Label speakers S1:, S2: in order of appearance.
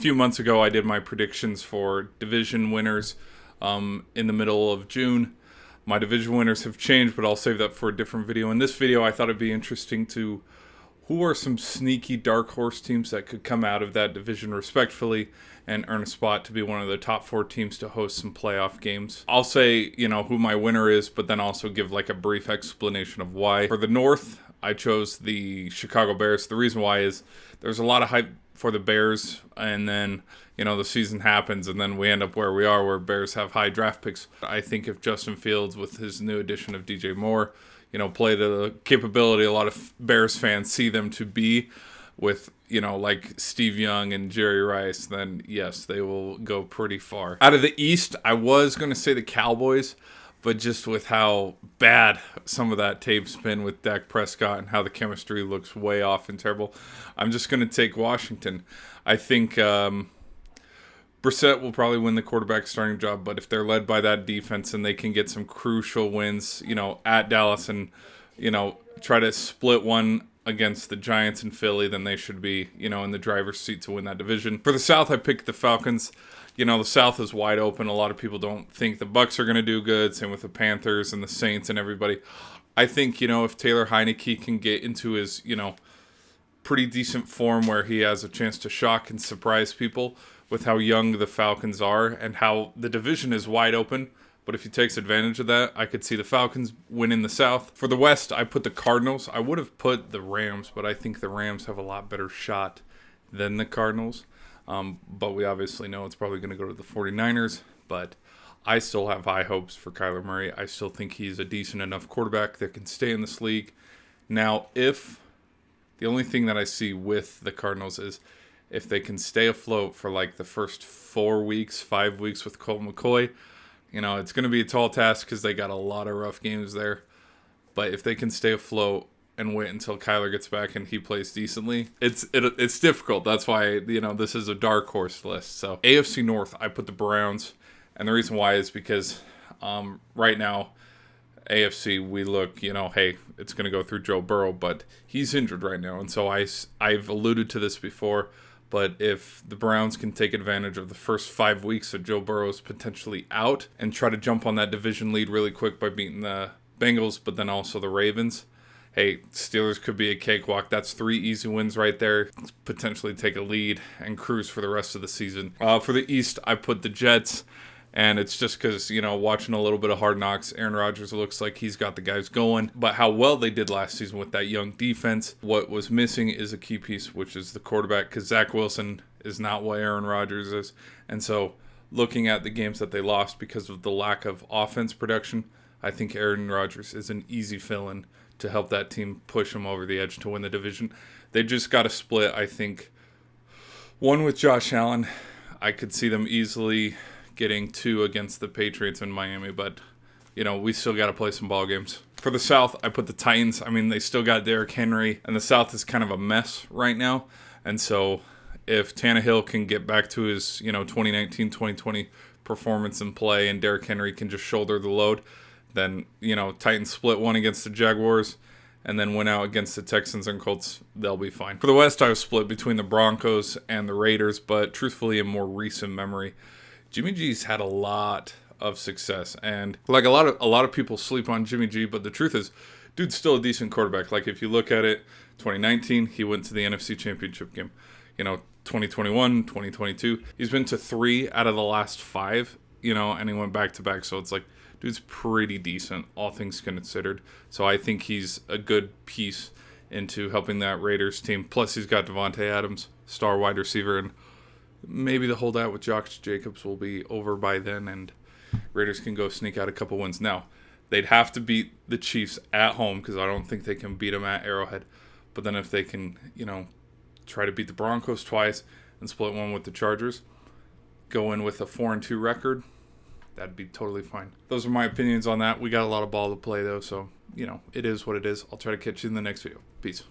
S1: few months ago, I did my predictions for division winners in the middle of June. My division winners have changed, but I'll save that for a different video. In this video, I thought it'd be interesting to who are some sneaky dark horse teams that could come out of that division respectfully and earn a spot to be one of the top 4 teams to host some playoff games. I'll say, who my winner is, but then also give like a brief explanation of why. For the North, I chose the Chicago Bears. The reason why is there's a lot of hype for the Bears, and then, the season happens, and then we end up where we are, where Bears have high draft picks. I think if Justin Fields, with his new addition of DJ Moore, play to the capability a lot of Bears fans see them to be with, like Steve Young and Jerry Rice, then yes, they will go pretty far. Out of the East, I was going to say the Cowboys, but just with how bad some of that tape's been with Dak Prescott and how the chemistry looks way off and terrible, I'm just going to take Washington. I think Brissett will probably win the quarterback starting job, but if they're led by that defense and they can get some crucial wins, at Dallas and, try to split one against the Giants and Philly, then they should be, in the driver's seat to win that division. For the South, I picked the Falcons. The South is wide open. A lot of people don't think the Bucs are going to do good. Same with the Panthers and the Saints and everybody. I think, if Taylor Heineke can get into his, pretty decent form where he has a chance to shock and surprise people with how young the Falcons are and how the division is wide open. But if he takes advantage of that, I could see the Falcons win in the South. For the West, I put the Cardinals. I would have put the Rams, but I think the Rams have a lot better shot than the Cardinals. But we obviously know it's probably going to go to the 49ers. But I still have high hopes for Kyler Murray. I still think he's a decent enough quarterback that can stay in this league. Now, the only thing that I see with the Cardinals is if they can stay afloat for like the first 5 weeks with Colt McCoy, it's going to be a tall task because they got a lot of rough games there. But if they can stay afloat and wait until Kyler gets back and he plays decently, it's difficult. That's why, this is a dark horse list. So AFC North, I put the Browns. And the reason why is because right now, AFC, we look, hey, it's going to go through Joe Burrow, but he's injured right now. And so I've alluded to this before, but if the Browns can take advantage of the first 5 weeks of Joe Burrow's potentially out and try to jump on that division lead really quick by beating the Bengals, but then also the Ravens, hey, Steelers could be a cakewalk. That's 3 easy wins right there. Potentially take a lead and cruise for the rest of the season. For the East, I put the Jets. And it's just because, watching a little bit of Hard Knocks, Aaron Rodgers looks like he's got the guys going. But how well they did last season with that young defense, what was missing is a key piece, which is the quarterback, because Zach Wilson is not what Aaron Rodgers is. And so looking at the games that they lost because of the lack of offense production, I think Aaron Rodgers is an easy fill-in to help that team push them over the edge to win the division. They just got to split, I think, one with Josh Allen. I could see them easily getting 2 against the Patriots in Miami, but we still got to play some ball games. For the South, I put the Titans. I mean, they still got Derrick Henry, and the South is kind of a mess right now. And so if Tannehill can get back to his 2019-2020 performance and play, and Derrick Henry can just shoulder the load, then Titans split one against the Jaguars and then went out against the Texans and Colts. They'll be fine. For the West, I was split between the Broncos and the Raiders, but truthfully, in more recent memory, Jimmy G's had a lot of success, and like a lot of people sleep on Jimmy G, but the truth is, dude's still a decent quarterback. Like if you look at it, 2019 he went to the NFC Championship game. 2021, 2022, he's been to 3 out of the last 5. And he went back to back. So it's like, dude's pretty decent, all things considered. So I think he's a good piece into helping that Raiders team. Plus he's got Devontae Adams, star wide receiver, and maybe the holdout with Josh Jacobs will be over by then, and Raiders can go sneak out a couple wins. Now, they'd have to beat the Chiefs at home because I don't think they can beat them at Arrowhead. But then if they can, try to beat the Broncos twice and split one with the Chargers, go in with a 4-2 record, that'd be totally fine. Those are my opinions on that. We got a lot of ball to play, though, so, it is what it is. I'll try to catch you in the next video. Peace.